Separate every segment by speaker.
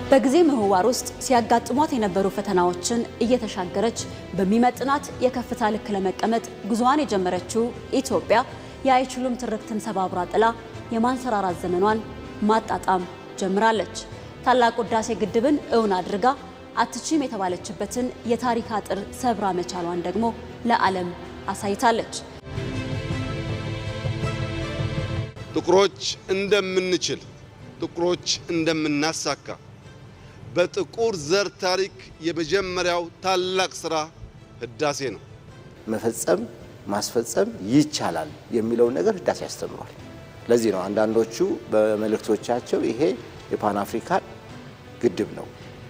Speaker 1: በጊዜ ምህዋር ውስጥ ሲያጋጥሟት የነበሩ ፈተናዎችን እየተሻገረች በሚመጥናት የከፍታ ልክ ለመቀመጥ ጉዞዋን የጀመረችው ኢትዮጵያ የአይችሉም ትርክትን ሰባብራ ጥላ የማንሰራራት ዘመኗን ማጣጣም ጀምራለች። ታላቁ ህዳሴ ግድብን እውን አድርጋ አትችም የተባለችበትን የታሪክ አጥር ሰብራ መቻሏን ደግሞ ለዓለም አሳይታለች።
Speaker 2: ጥቁሮች እንደምንችል፣ ጥቁሮች እንደምናሳካ በጥቁር ዘር ታሪክ የመጀመሪያው ታላቅ ስራ ህዳሴ ነው።
Speaker 3: መፈጸም ማስፈጸም ይቻላል የሚለው ነገር ህዳሴ ያስተምሯል። ለዚህ ነው አንዳንዶቹ በመልእክቶቻቸው ይሄ የፓን አፍሪካን ግድብ ነው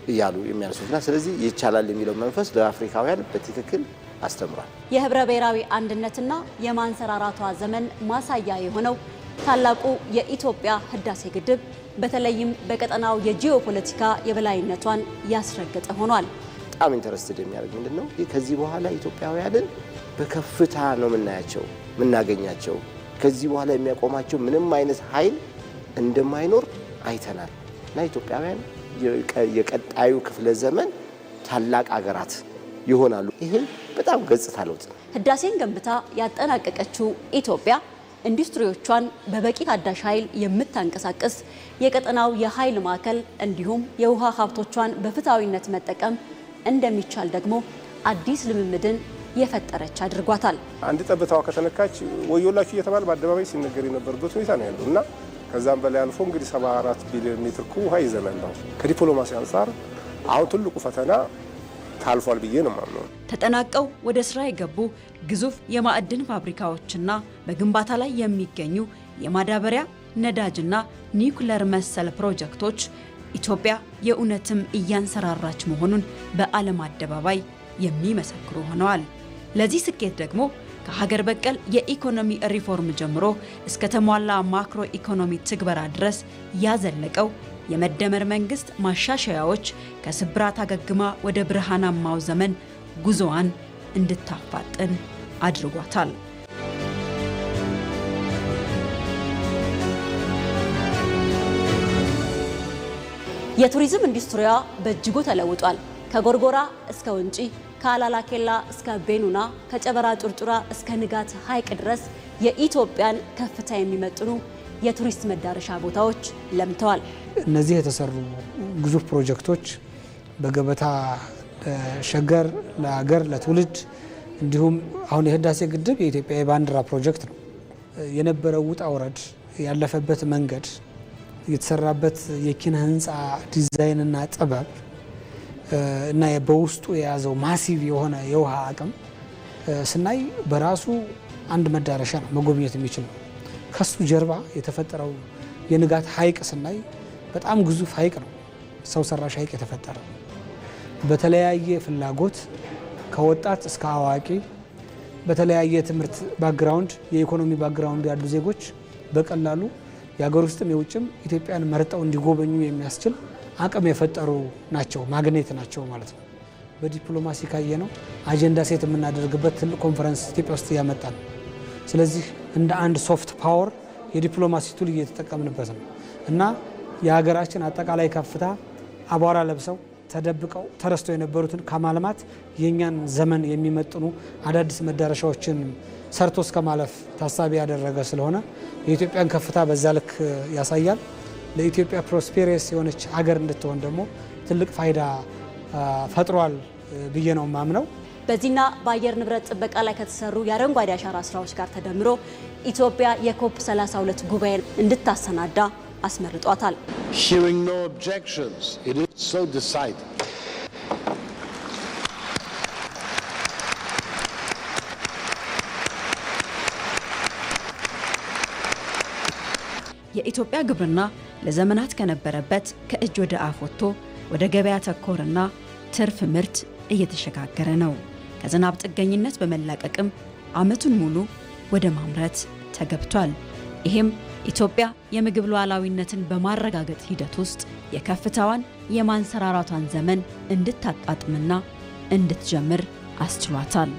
Speaker 3: እያሉ የሚያነሱትና ስለዚህ ይቻላል የሚለው መንፈስ ለአፍሪካውያን በትክክል አስተምሯል።
Speaker 1: የህብረ ብሔራዊ አንድነትና የማንሰራራቷ ዘመን ማሳያ የሆነው ታላቁ የኢትዮጵያ ህዳሴ ግድብ በተለይም በቀጠናው የጂኦፖለቲካ የበላይነቷን ያስረገጠ ሆኗል።
Speaker 3: በጣም ኢንተረስትድ የሚያደርግ ምንድነው? ከዚህ በኋላ ኢትዮጵያውያንን በከፍታ ነው የምናገኛቸው። ከዚህ በኋላ የሚያቆማቸው ምንም አይነት ኃይል እንደማይኖር አይተናል እና ኢትዮጵያውያን የቀጣዩ ክፍለ ዘመን ታላቅ አገራት ይሆናሉ። ይሄ በጣም ገጽታ ለውጥ ነው።
Speaker 1: ህዳሴን ገንብታ ያጠናቀቀችው ኢትዮጵያ ኢንዱስትሪዎቿን በበቂ ታዳሽ ኃይል የምታንቀሳቅስ የቀጠናው የኃይል ማዕከል እንዲሁም የውሃ ሀብቶቿን በፍትሃዊነት መጠቀም እንደሚቻል ደግሞ አዲስ ልምምድን የፈጠረች አድርጓታል።
Speaker 4: አንድ ጠብታዋ ከተነካች ወዮላችሁ እየተባለ በአደባባይ ሲነገር የነበረበት ሁኔታ ነው ያለው እና ከዛም በላይ አልፎ እንግዲህ 74 ቢሊዮን ሜትር ኩብ ውሃ ይዘናል። ከዲፕሎማሲ አንጻር አሁን ትልቁ ፈተና ታልፏል ብዬ ነው የማምነው።
Speaker 5: ተጠናቀው ወደ ስራ የገቡ ግዙፍ የማዕድን ፋብሪካዎችና በግንባታ ላይ የሚገኙ የማዳበሪያ ነዳጅና ኒውክሌር መሰል ፕሮጀክቶች ኢትዮጵያ የእውነትም እያንሰራራች መሆኑን በዓለም አደባባይ የሚመሰክሩ ሆነዋል። ለዚህ ስኬት ደግሞ ከሀገር በቀል የኢኮኖሚ ሪፎርም ጀምሮ እስከ ተሟላ ማክሮ ኢኮኖሚ ትግበራ ድረስ ያዘለቀው የመደመር መንግስት ማሻሻያዎች ከስብራት አገግማ ወደ ብርሃናማው ዘመን ጉዞዋን እንድታፋጥን አድርጓታል።
Speaker 1: የቱሪዝም ኢንዱስትሪዋ በእጅጉ ተለውጧል። ከጎርጎራ እስከ ወንጪ፣ ከአላላኬላ እስከ ቤኑና፣ ከጨበራ ጩርጩራ እስከ ንጋት ሐይቅ ድረስ የኢትዮጵያን ከፍታ የሚመጥኑ የቱሪስት መዳረሻ ቦታዎች ለምተዋል።
Speaker 6: እነዚህ የተሰሩ ግዙፍ ፕሮጀክቶች በገበታ ሸገር ለሀገር ለትውልድ እንዲሁም አሁን የህዳሴ ግድብ የኢትዮጵያ የባንዲራ ፕሮጀክት ነው። የነበረው ውጣ ውረድ ያለፈበት መንገድ የተሰራበት የኪነ ህንፃ ዲዛይንና ጥበብ እና በውስጡ የያዘው ማሲቭ የሆነ የውሃ አቅም ስናይ በራሱ አንድ መዳረሻ ነው መጎብኘት የሚችል ነው። ከሱ ጀርባ የተፈጠረው የንጋት ሐይቅ ስናይ በጣም ግዙፍ ሐይቅ ነው። ሰው ሰራሽ ሐይቅ የተፈጠረ በተለያየ ፍላጎት ከወጣት እስከ አዋቂ በተለያየ ትምህርት ባክግራውንድ የኢኮኖሚ ባክግራውንድ ያሉ ዜጎች በቀላሉ የሀገር ውስጥም የውጭም ኢትዮጵያን መርጠው እንዲጎበኙ የሚያስችል አቅም የፈጠሩ ናቸው፣ ማግኔት ናቸው ማለት ነው። በዲፕሎማሲ ካየ ነው አጀንዳ ሴት የምናደርግበት ትልቅ ኮንፈረንስ ኢትዮጵያ ውስጥ ያመጣል። ስለዚህ እንደ አንድ ሶፍት ፓወር የዲፕሎማሲ ቱል እየተጠቀምንበት ነው እና የሀገራችን አጠቃላይ ከፍታ አቧራ ለብሰው ተደብቀው ተረስተው የነበሩትን ከማልማት የኛን ዘመን የሚመጥኑ አዳዲስ መዳረሻዎችን ሰርቶ እስከ ማለፍ ታሳቢ ያደረገ ስለሆነ የኢትዮጵያን ከፍታ በዛ ልክ ያሳያል። ለኢትዮጵያ ፕሮስፔሪየስ የሆነች ሀገር እንድትሆን ደግሞ ትልቅ ፋይዳ ፈጥሯል ብዬ ነው ማምነው።
Speaker 1: በዚህና በአየር ንብረት ጥበቃ ላይ ከተሰሩ የአረንጓዴ አሻራ ስራዎች ጋር ተደምሮ ኢትዮጵያ የኮፕ 32 ጉባኤን እንድታሰናዳ አስመርጧታል።
Speaker 7: Hearing no objections, it is so decided.
Speaker 5: የኢትዮጵያ ግብርና ለዘመናት ከነበረበት ከእጅ ወደ አፍ ወጥቶ ወደ ገበያ ተኮርና ትርፍ ምርት እየተሸጋገረ ነው። ከዝናብ ጥገኝነት በመላቀቅም ዓመቱን ሙሉ ወደ ማምረት ተገብቷል። ይህም ኢትዮጵያ የምግብ ሉዓላዊነትን በማረጋገጥ ሂደት ውስጥ የከፍታዋን የማንሰራራቷን ዘመን እንድታጣጥምና እንድትጀምር አስችሏታል።